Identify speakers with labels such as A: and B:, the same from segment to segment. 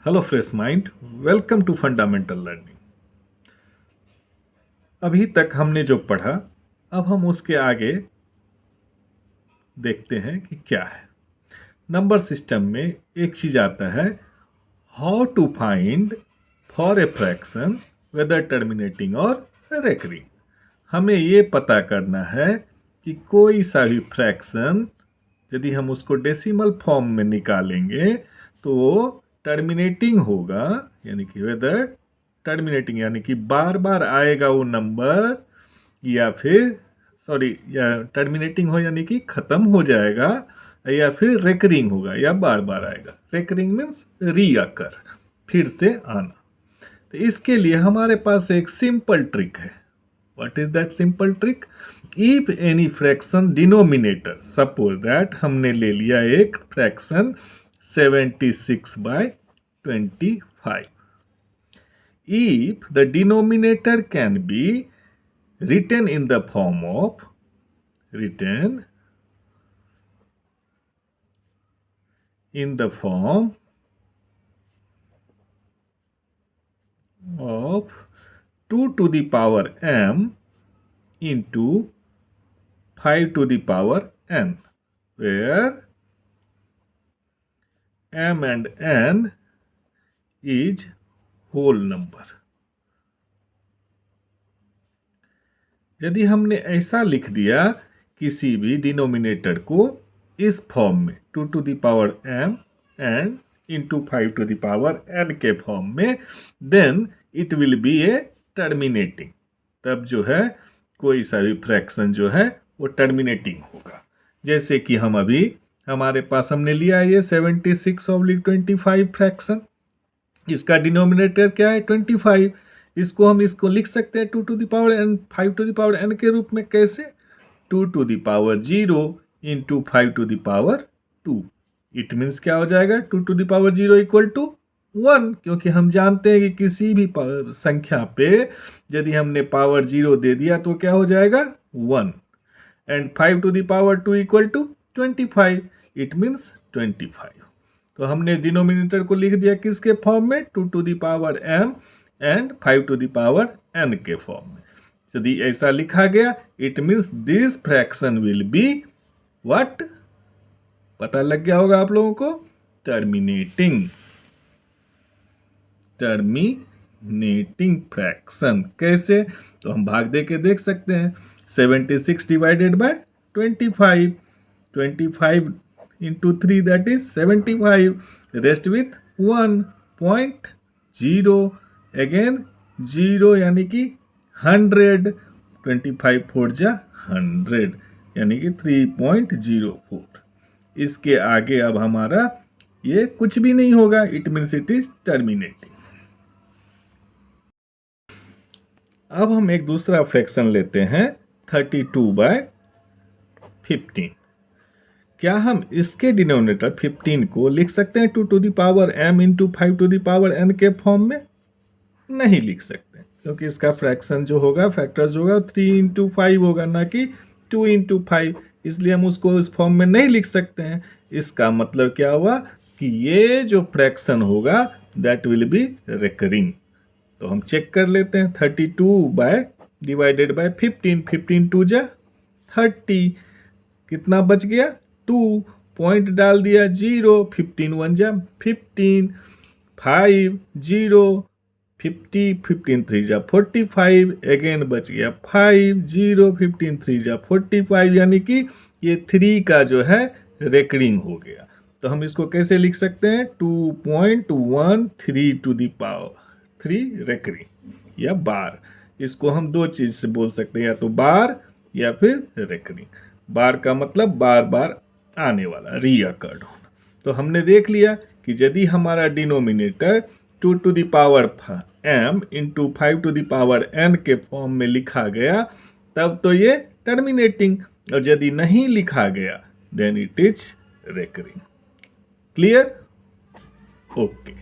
A: Hello fresh mind, welcome to fundamental learning. अभी तक हमने जो पढ़ा, अब हम उसके आगे देखते हैं कि क्या है। नंबर सिस्टम में एक चीज आता है, how to find for a fraction whether terminating और रेकरिंग। हमें ये पता करना है कि कोई सा भी फ्रैक्शन यदि हम उसको डेसिमल फॉर्म में निकालेंगे तो वो टर्मिनेटिंग होगा, यानी कि वेदर टर्मिनेटिंग यानी कि बार बार आएगा वो नंबर, या फिर या टर्मिनेटिंग हो यानी कि खत्म हो जाएगा, या फिर रेकरिंग होगा या बार बार आएगा। रेकरिंग मीन्स रीअकर, फिर से आना। तो इसके लिए हमारे पास एक सिंपल ट्रिक है। What is that simple trick? If any fraction denominator, suppose that हमने ले लिया एक fraction 76/25, if the denominator can be written in the form of written in the form of 2 to the power m into 5 to the power n, where m and n is whole number। यदि हमने ऐसा लिख दिया किसी भी denominator को इस form में 2 to the power m and into 5 to the power n के फॉर्म में, then it will be a terminating. तब जो है कोई सा भी फ्रैक्शन जो है वो टर्मिनेटिंग होगा। जैसे कि हम अभी हमारे पास हमने लिया ये 76/25 फ्रैक्शन, इसका डिनोमिनेटर क्या है 25। इसको लिख सकते हैं 2 to the power n 5 to the power n के रूप में। कैसे? 2 to the power 0 into 5 to the power 2। It means क्या हो जाएगा? 2 to the power 0 equal to 1, क्योंकि हम जानते हैं कि किसी भी संख्या पे यदि हमने पावर 0 दे दिया तो क्या हो जाएगा? 1। And 5 to the power 2 equal to 25, it means 25। तो हमने डिनोमिनेटर को लिख दिया किसके फॉर्म में? 2 to the power m and 5 to the power n के फॉर्म में। यदि ऐसा लिखा गया, it means this fraction will be what? पता लग गया होगा आप लोगों को, टर्मिनेटिंग। टर्मिनेटिंग फ्रैक्शन कैसे? तो हम भाग दे के देख सकते हैं। 76 divided by 25, 25 into 3 that is 75, rest with 1.0, again 0 यानी कि 100, 25 4 जा 100 यानी कि 3.04। इसके आगे अब हमारा ये कुछ भी नहीं होगा, it means it is terminating. अब हम एक दूसरा फ्रैक्शन लेते हैं 32/15। क्या हम इसके डिनोमिनेटर 15 को लिख सकते हैं 2 to the power m into 5 to the power n के फॉर्म में? नहीं लिख सकते, क्योंकि इसका फ्रैक्शन जो होगा, फैक्टर जो होगा 3 into 5 होगा, ना कि 2 into 5। इसलिए हम उसको इस फॉर्म में नहीं लिख सकते हैं। इसका मतलब क्या हुआ कि ये जो फ्रैक्शन होगा दैट विल बी रिकरिंग। तो हम चेक कर लेते हैं। 32 डिवाइडेड बाय 15, 15 2 जा 30, कितना बच गया? 2। पॉइंट डाल दिया 0, 15 1 जा 15, 5 0 50, 15 3 जा 45, अगेन बच गया 5 0 15 3 जा 45, यानी कि ये 3 का जो है रेकरिंग हो गया। तो हम इसको कैसे लिख सकते हैं? 2.13 टू द पावर 3 रेकरिंग या बार। इसको हम दो चीज से बोल सकते हैं, या तो बार या फिर रेकरिंग। बार का मतलब बार बार आने वाला, रीअकर्ड होना। तो हमने देख लिया कि यदि हमारा denominator 2 to the power m into 5 to the power n के फॉर्म में लिखा गया, तब तो ये टर्मिनेटिंग, और यदि नहीं लिखा गया then it is recurring. Clear? Okay.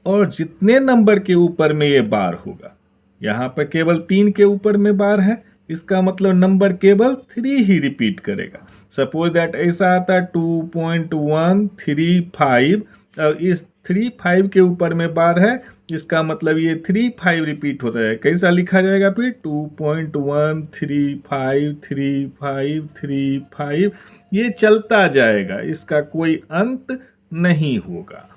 A: और जितने नंबर के ऊपर में ये बार होगा, यहां पर केवल 3 के ऊपर में बार है, इसका मतलब नंबर केवल 3 ही रिपीट करेगा। सपोज दैट ऐसा आता 2.135, और इस 35 के ऊपर में बार है, इसका मतलब ये 35 रिपीट होता है। कैसा लिखा जाएगा फिर? 2.1353535, ये चलता जाएगा, इसका कोई अंत नहीं होगा।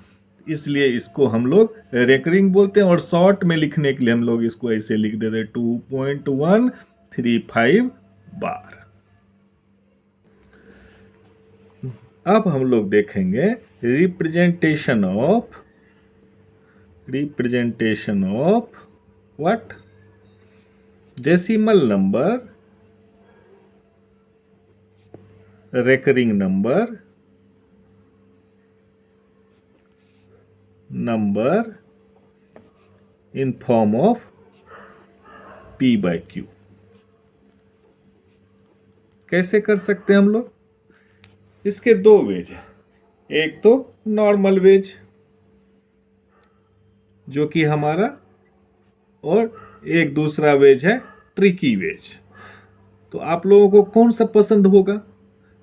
A: इसलिए इसको हम लोग रेकरिंग बोलते हैं, और शॉर्ट में लिखने के लिए हम लोग इसको ऐसे लिख देते हैं 2.135 बार। अब हम लोग देखेंगे representation of what? Decimal number, recurring number in form of P/Q। कैसे कर सकते हैं हम लोग? इसके दो वेज हैं। एक तो नॉर्मल वेज जो कि हमारा, और एक दूसरा वेज है ट्रिकी वेज। तो आप लोगों को कौन सा पसंद होगा?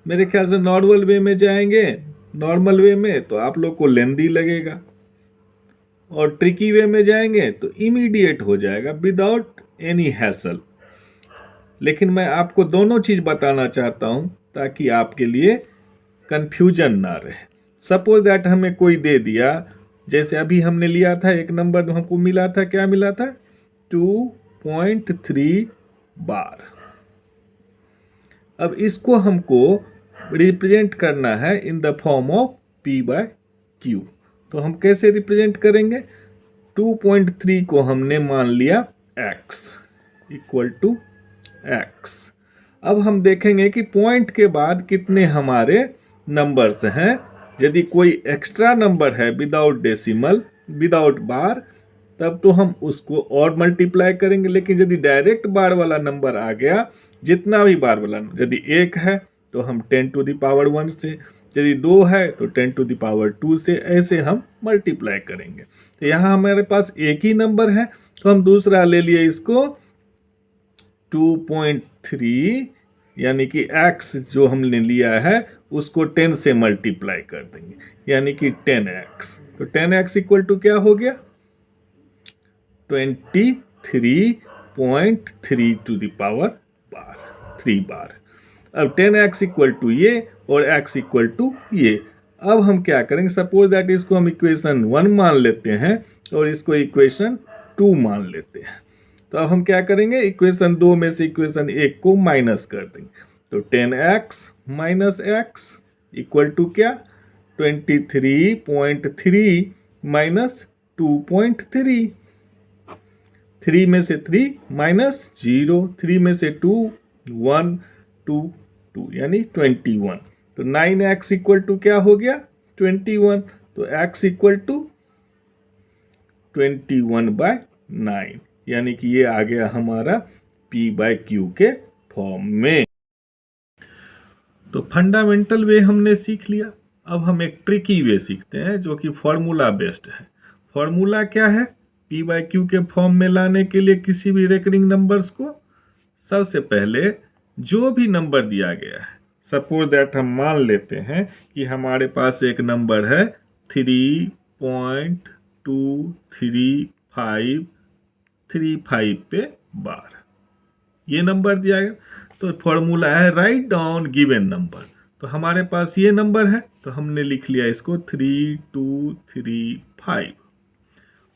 A: मेरे ख्याल से नॉर्मल वे में जाएंगे। नॉर्मल वे में तो आप लोग को लेंदी लगेगा, और ट्रिकी वे में जाएंगे तो इमीडिएट हो जाएगा विदाउट एनी हैसल। लेकिन मैं आपको दोनों चीज बताना चाहता हूं ताकि आपके लिए कंफ्यूजन ना रहे। सपोज दैट हमें कोई दे दिया, जैसे अभी हमने लिया था एक नंबर हमको मिला था, क्या मिला था? 2.3 बार। अब इसको हमको रिप्रेजेंट करना है in the form of P/Q। तो हम कैसे रिप्रेजेंट करेंगे? 2.3 को हमने मान लिया x इक्वल टू x। अब हम देखेंगे कि पॉइंट के बाद कितने हमारे नंबर्स हैं। यदि कोई एक्स्ट्रा नंबर है विदाउट डेसिमल, विदाउट बार, तब तो हम उसको और मल्टीप्लाई करेंगे। लेकिन यदि डायरेक्ट बार वाला नंबर आ गया, जितना भी बार वाला, यदि 1 है तो हम 10⁻1 से, यदि 2 है तो 10⁻2 से, ऐसे हम मल्टीप्लाई करेंगे। तो यहाँ हमारे पास एक ही नंबर है, तो हम दूसरा ले लिए इसको 2.3, यानी कि x जो हमने लिया है उसको 10 से मल्टीप्लाई कर देंगे, यानी कि 10x। तो 10x इक्वल टू क्या हो गया? 23.3 टू द पावर 3 बार। अब 10x इक्वल टू ये और x इक्वल टू ये। अब हम क्या करेंगे? सपोज दैट इसको हम इक्वेशन 1 मान लेते हैं और इसको इक्वेशन 2 मान लेते हैं। तो अब हम क्या करेंगे? इक्वेशन 2 में से इक्वेशन 1 को माइनस कर देंगे। तो 10x minus x equal to क्या? 23.3 माइनस 2.3। 3 में से 3 माइनस 0, 3 में से 2 1 2 2, यानी 21। तो 9x इक्वल टू क्या हो गया? 21। तो x इक्वल टू 21/9, यानी कि ये आ गया हमारा P/Q के फॉर्म में। तो फंडामेंटल वे हमने सीख लिया। अब हम एक ट्रिकी वे सीखते हैं जो कि फॉर्मूला बेस्ड है। फॉर्मूला क्या है P/Q के फॉर्म में लाने के लिए किसी भी रेकरिंग नंबर्स को? सबसे पहले जो भी नंबर दिया गया है, सपोज दैट हम मान लेते हैं कि हमारे पास एक नंबर है 3.23535 पे बार, ये नंबर दिया गया। तो फॉर्मूला है राइट डाउन गिवन नंबर। तो हमारे पास ये नंबर है, तो हमने लिख लिया इसको 3235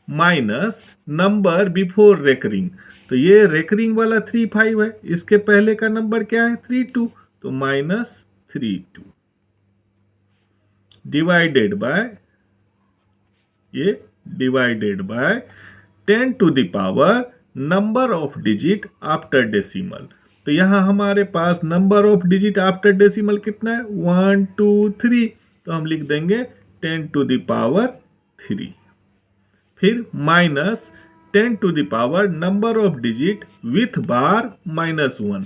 A: माइनस नंबर बिफोर रेकरिंग। तो ये रेकरिंग वाला 35 है, इसके पहले का नंबर क्या है? 32, तो minus 32 divided by 10 to the power number of digit after decimal. तो यहां हमारे पास number of digit after decimal कितना है? 1 2 3। तो हम लिख देंगे 10 टू द पावर 3, फिर minus 10 to the power number of digit with bar -1।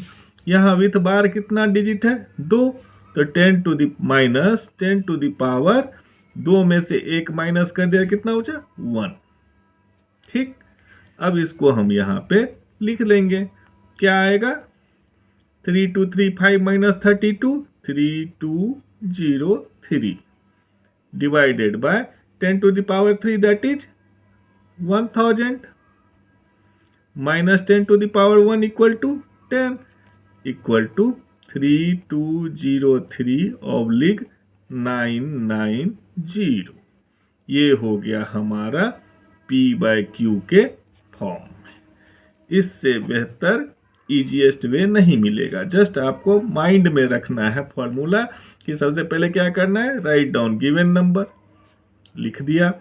A: यहाँ विथ बार कितना डिजिट है? 2। तो 10 to the minus 10 to the power 2 में से 1 माइनस कर दिया, कितना हो जाए? 1। ठीक, अब इसको हम यहाँ पे लिख लेंगे। क्या आएगा? 3235 minus 32, 3203 divided by 10 to the power 3, that is 1000, minus 10 to the power 1 equal to 10, equal to 3203/990। ये हो गया हमारा P/Q के फॉर्म में। इससे बेहतर इजीएस्ट वे नहीं मिलेगा। जस्ट आपको माइंड में रखना है फॉर्मूला कि सबसे पहले क्या करना है, राइट डाउन गिवन नंबर, लिख दिया।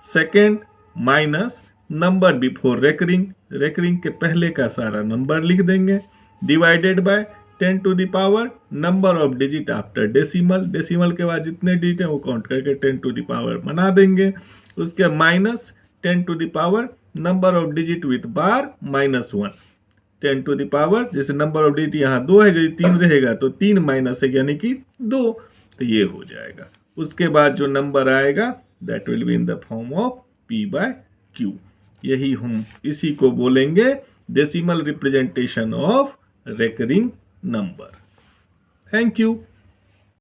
A: Second, minus number before recurring, recurring के पहले का सारा नंबर लिख देंगे, divided by 10 to the power number of digit after decimal, decimal के बाद जितने डिजिट हैं वो काउंट करके 10 टू द पावर बना देंगे। उसके minus 10 to the power number of digit with bar -1, 10 to the power, जैसे नंबर ऑफ डिजिट यहाँ 2 है, यदि 3 रहेगा तो 3 माइनस है यानी कि 2, तो ये हो जाएगा। उसके बाद जो नंबर आएगा that will be in the form of P/Q। यही हम इसी को बोलेंगे decimal representation of recurring number. Thank you.